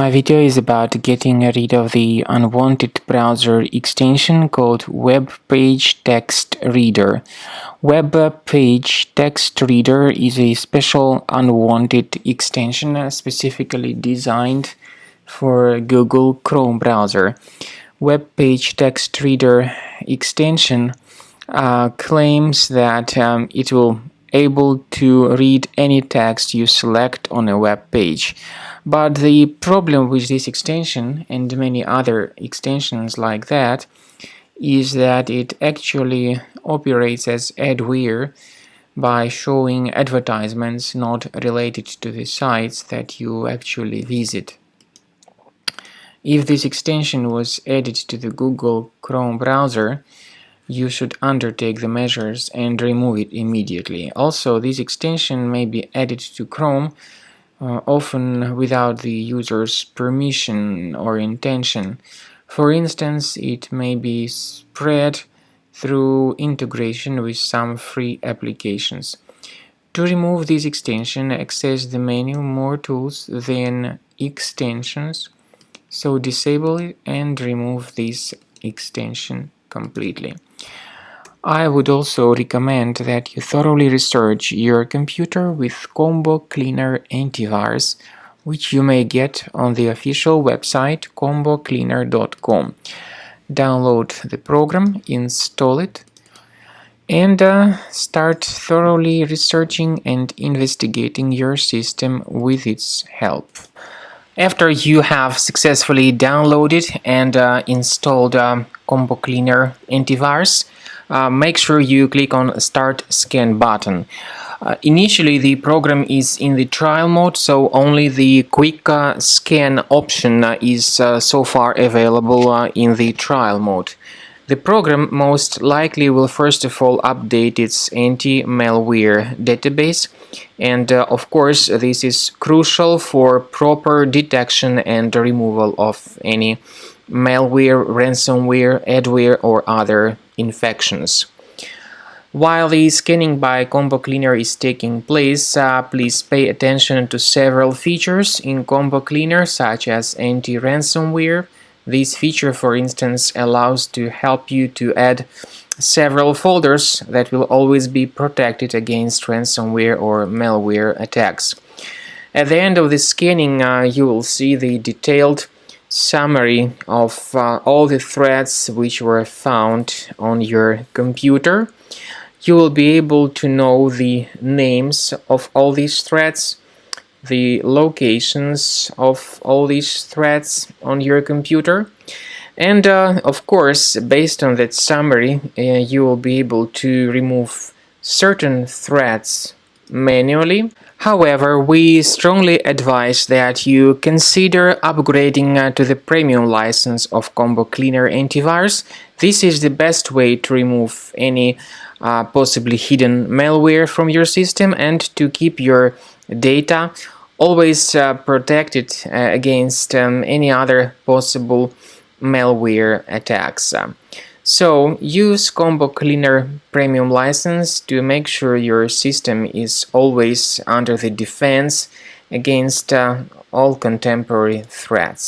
My video is about getting rid of the unwanted browser extension called Webpage Text Reader. Webpage Text Reader is a special unwanted extension specifically designed for Google Chrome browser. Webpage Text Reader extension claims that it will able to read any text you select on a web page. But the problem with this extension and many other extensions like that is that it actually operates as adware by showing advertisements not related to the sites that you actually visit. If this extension was added to the Google Chrome browser, you should undertake the measures and remove it immediately. Also, this extension may be added to Chrome, often without the user's permission or intention. For instance, it may be spread through integration with some free applications. To remove this extension, access the menu More Tools, then Extensions. So disable it and remove this extension completely. I would also recommend that you thoroughly research your computer with Combo Cleaner Antivirus, which you may get on the official website combocleaner.com. Download the program, install it, and start thoroughly researching and investigating your system with its help. After you have successfully downloaded and installed Combo Cleaner Antivirus, make sure you click on Start Scan button. Initially, the program is in the trial mode, so only the quick scan option is so far available in the trial mode. The program most likely will first of all update its anti-malware database, and of course this is crucial for proper detection and removal of any malware, ransomware, adware or other infections. While the scanning by Combo Cleaner is taking place, please pay attention to several features in Combo Cleaner, such as anti-ransomware. This feature, for instance, allows to help you to add several folders that will always be protected against ransomware or malware attacks. At the end of the scanning, you will see the detailed summary of all the threads which were found on your computer. You will be able to know the names of all these threads, the locations of all these threads on your computer, and of course, based on that summary, you will be able to remove certain threads manually. However, we strongly advise that you consider upgrading to the premium license of Combo Cleaner Antivirus. This is the best way to remove any possibly hidden malware from your system and to keep your data always protected against any other possible malware attacks. So use Combo Cleaner Premium license to make sure your system is always under the defense against all contemporary threats.